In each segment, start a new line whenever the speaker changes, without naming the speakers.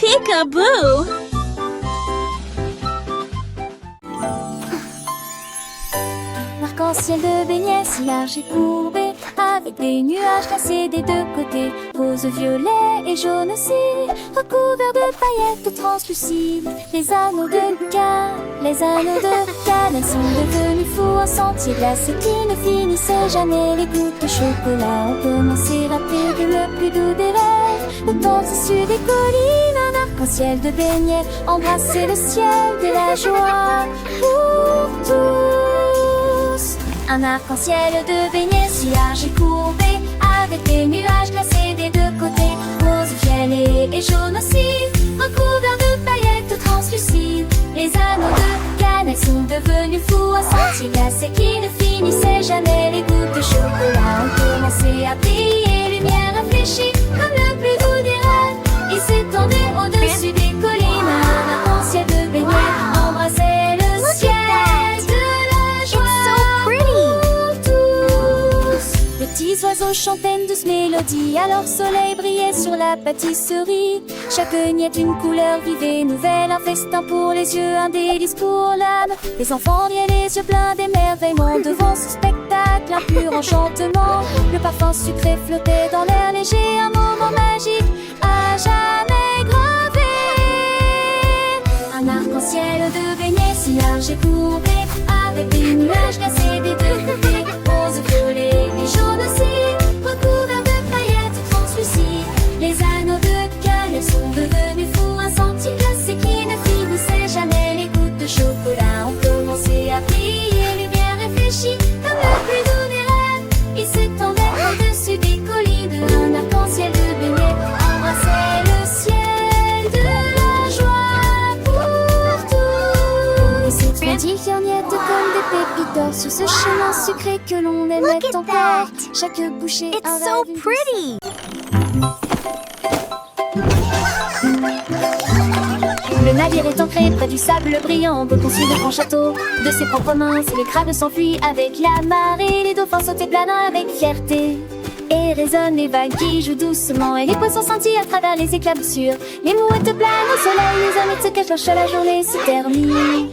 Peekaboo!
Arc-en-ciel de beignets si large et courbé, avec des nuages glacés des deux côtés, rose, violet et jaune aussi, recouverts de paillettes translucides. Les anneaux de cannelle sont devenus fous, un sentier glacé qui ne finissait jamais. Les gouttes de chocolat ont commencé à péter le plus doux des rêves. Au dessus des collines, un arc-en-ciel de beignets embrassait le ciel de la joie pour tous. Un arc-en-ciel de beignets si large et courbé, avec des nuages glacés des deux côtés, rose, violet et jaune aussi, recouverts de paillettes translucides. Les anneaux de cannelle sont devenus fous, un sentier glacé qui ne finissait jamais. Les gouttes de chocolat ont commencé à briller, lumière réfléchie comme le plus doux des rêves. Il s'étendait au-dessus des collines, un arc-en-ciel de beignets embrassait le ciel de la joie pour tous. Les petits oiseaux chantaient une douce mélodie, alors le soleil brillait sur la pâtisserie. Chaque miette une couleur vive et nouvelle, un festin pour les yeux, un délice pour l'âme. Les enfants riaient les yeux pleins d'émerveillement devant ce spectacle, un pur enchantement. Le parfum sucré flottait dans l'air léger, un moment magique à jamais gravé. Un arc-en-ciel de beignets si large et courbé, avec des nuages glacés des deux côtés, rose, violet et jaune aussi, recouverts de paillettes translucides. Les anneaux de cannelle sont devenus fous, un sentier glacé qui ne finissait jamais. Les gouttes de chocolat ont commencé à briller, lumière réfléchie comme le plus doux des rêves. Il s'étendait au-dessus des collines, un arc-en-ciel de beignets embrassait le ciel de la joie pour tous. Et c'est miettes comme des pépites d'or sur ce chemin sucré que l'on aimait encore. Chaque bouchée
It's so pretty!
Le navire est ancré près du sable brillant, on peut construire de grands châteaux de ses propres mains. Si les crabes s'enfuient avec la marée, les dauphins sautent planant avec fierté. Et résonnent les vagues qui jouent doucement, et les poissons scintillent à travers les éclaboussures. Les mouettes planent au soleil, les hommes se cachent lorsque la journée se termine.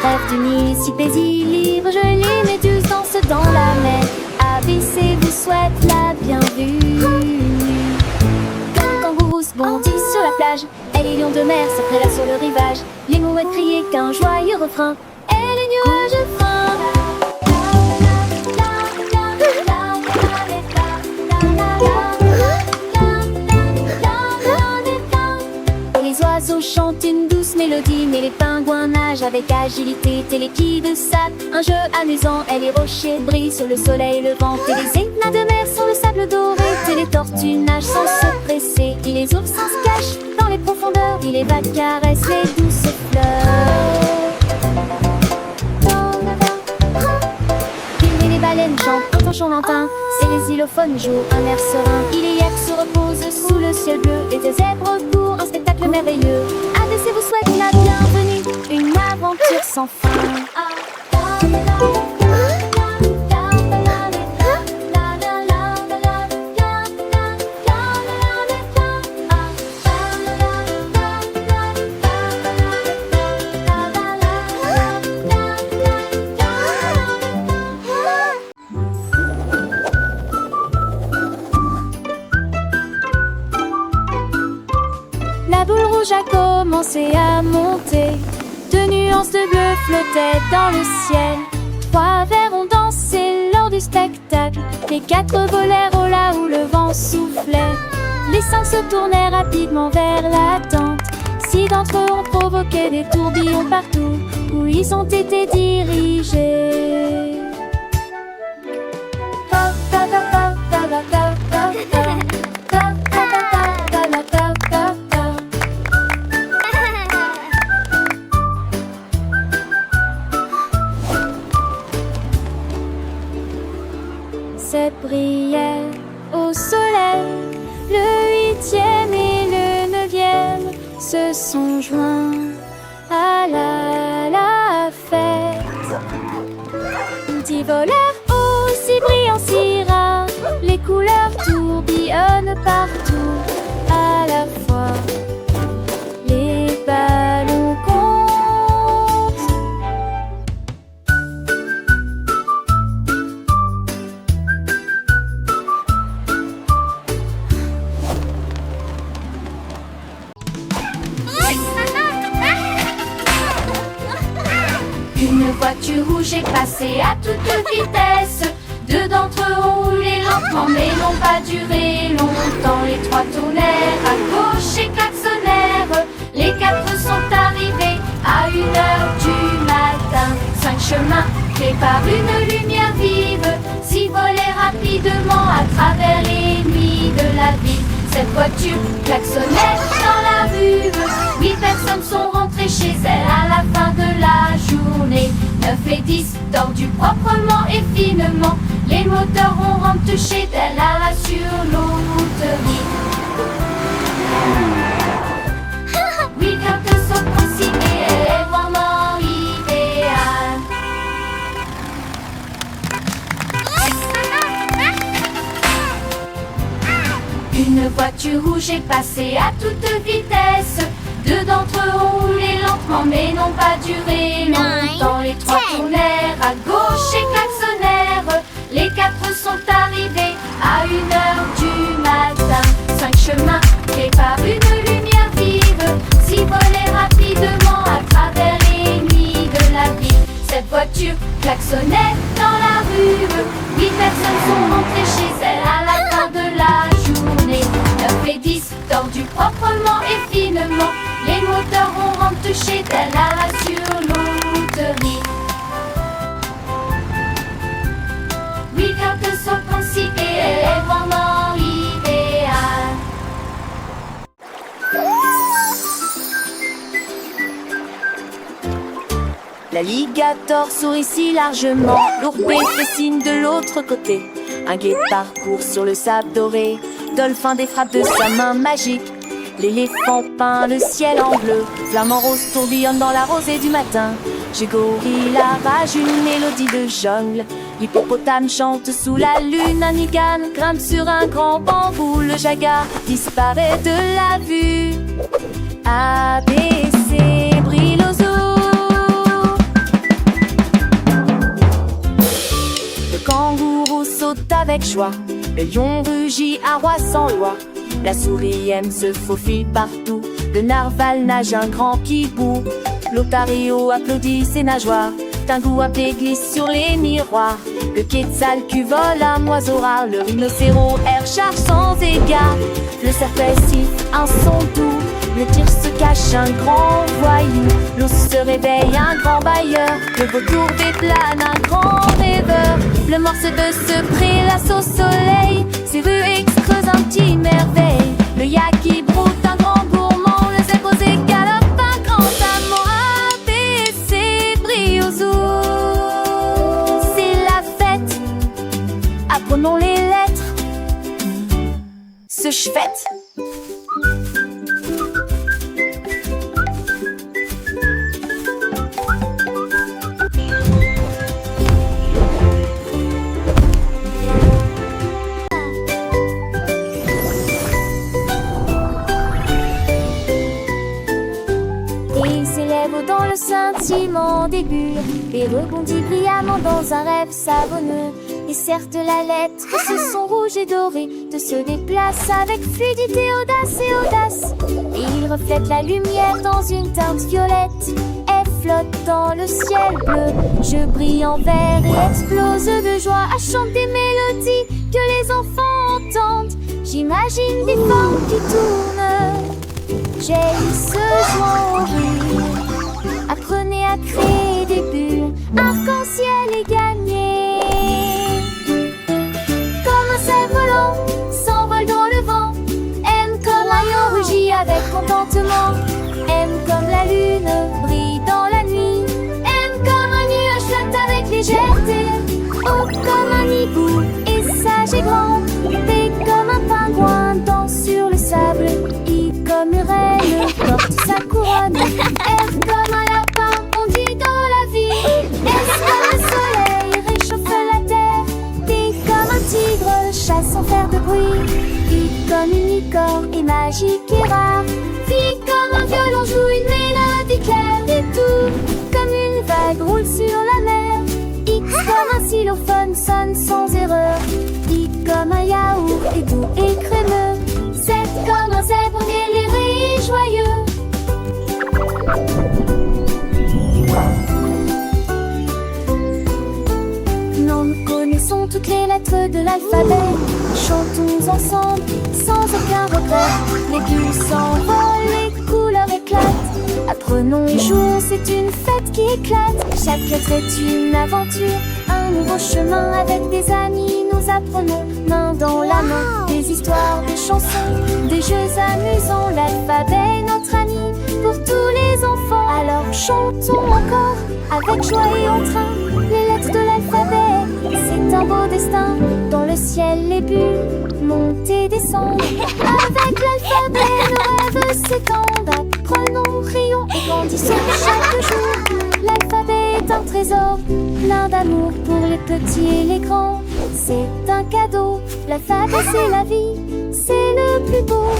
Rêve d'une île si paisible, libre, je les méduses dansent dans la mer. ABC vous souhaite la bienvenue. Comme kangourous bondissent sur la plage, et les lions de mer se prélasent sur le rivage. Les mouettes criaient qu'un joyeux refrain, et les nuages freinent. Les oiseaux chantent une douce mélodie, mais les pingouins nagent avec agilité. Téléquilles de sable, un jeu amusant, et les rochers brillent sur le soleil levant. Et les éclats de mer sur le sable doré, et les tortues nagent sans se presser. Et les oursins se cachent dans les profondeurs, et les vagues caressent les douces fleurs. Et les baleines chantent un chant lointain, et les xylophones jouent un air serein. Et les yaks se reposent sous le ciel bleu, et des zèbres courent un spectacle merveilleux. ABC vous souhaite la bienvenue, une aventure sans fin. La boule rouge a commencé à monter, deux nuances de bleu flottaient dans le ciel. Trois vers ont dansé lors du spectacle, les quatre volèrent au là où le vent soufflait. Les cinq se tournaient rapidement vers la tente, six d'entre eux ont provoqué des tourbillons partout où ils ont été dirigés. Sept brillaient au soleil, le huitième et le neuvième se sont joints à la fête. 10 voleurs aussi brillants, si rares, les couleurs tourbillonnent voiture rouge est passée à toute vitesse. Deux d'entre eux ont roulé lentement mais n'ont pas duré longtemps. Les trois tournèrent à gauche et klaxonnèrent. Les quatre sont arrivés à 1h du matin. 5 chemins créés par une lumière vive s'y volaient rapidement à travers les nuits de la ville. Cette voiture klaxonnait dans la rue. 8 personnes sont rentrées chez elles à la fin de la journée. 9 et 10 tordus proprement et finement. Les moteurs ont rentré chez elles à la sur l'auterie. Oui, quelques sauts consignés, elle est vraiment idéale. Une voiture rouge est passée à toute vitesse. Deux d'entre eux ont roulé lentement mais n'ont pas duré longtemps. Les trois tournèrent à gauche et klaxonnèrent. Les quatre sont arrivés à 1h du matin. 5 chemins créés par une lumière vive s'y volaient rapidement à travers les nuits de la ville. Cette voiture klaxonnait dans la rue. 8 personnes sont rentrées chez elles à la fin de la journée. 9 et 10 tordus proprement et finement. Les moteurs ont rentré chez elles à la sur l'auterie. Oui, quelques sauts consignés, elle est vraiment idéale.
L'alligator sourit si largement, l'ourpé fait signe de l'autre côté. Un guépard court sur le sable doré, Dolphin des frappes de sa main magique. L'éléphant peint le ciel en bleu, flamant rose tourbillonne dans la rosée du matin. Gorille arrache une mélodie de jungle. L'hippopotame chante sous la lune, un iguane grimpe sur un grand bambou. Le jaguar disparaît de la vue. A, B, C, brille aux eaux. Le kangourou saute avec joie. Le lion rugit, un roi sans loi. La souris aime se faufile partout. Le narval nage un grand kibou. L'otario applaudit ses nageoires. Tingou appelé glisse sur les miroirs. Le quetzalcoatl vole un oiseau rare. Le rhinocéros erre charge sans égard. Le cerf siffle un son doux. Le tigre se cache un grand voyou. L'ours se réveille un grand bailleur. Le vautour déplane un grand rêveur. Le morse de ce pré laisse au soleil. Ses rues creusent un petit merveille. Le yaki broute un grand gourmand. Le zèbre osé galope un grand amant. A, B, C, brille aux eaux. C'est la fête. Apprenons les lettres. Ce ch'fête.
Dans le sentiment des bulles et rebondit brillamment dans un rêve savonneux. Et certes la lettre, ce son rouge et doré, de se déplace avec fluidité, audace et audace. Et il reflète la lumière dans une teinte violette. Elle flotte dans le ciel bleu. Je brille en vert et explose de joie à chanter des mélodies que les enfants entendent. J'imagine des formes qui tournent. J'ai ce joint au rire. Apprenez à créer des bulles, arc-en-ciel et gagné. Comme un cerf volant, s'envole dans le vent. M comme un lion rugit avec contentement. M comme la lune brille dans la nuit. M comme un nuage flotte avec légèreté. O comme un hibou et sage et grand. P comme un pingouin danse sur le sable. I comme une reine porte sa couronne. F comme un lapin bondit dans la vie. S comme un soleil réchauffe la terre. T comme un tigre chasse sans faire de bruit. I comme une licorne et magique et rare. V comme un violon joue une mélodie claire. Et tout comme une vague roule sur la mer. X comme un xylophone sonne sans erreur. I comme un yaourt et doux et crémeux. Z comme un zèbre déliré et joyeux. l'alphabet. Chantons ensemble, sans aucun regret. Les bulles s'envolent, les couleurs éclatent. Apprenons et jouons, c'est une fête qui éclate. Chaque lettre est une aventure, un nouveau chemin. Avec des amis, nous apprenons, main dans la main. Des histoires, des chansons, des jeux amusants. L'alphabet est notre ami, pour tous les enfants. Alors chantons encore, avec joie et entrain. Les lettres de l'alphabet, c'est un beau destin. Dans le ciel, les bulles montent et descendent. Avec l'alphabet, nos rêves s'étendent. Apprenons, rions et grandissons chaque jour. L'alphabet est un trésor, plein d'amour pour les petits et les grands. C'est un cadeau, l'alphabet c'est la vie, c'est le plus beau.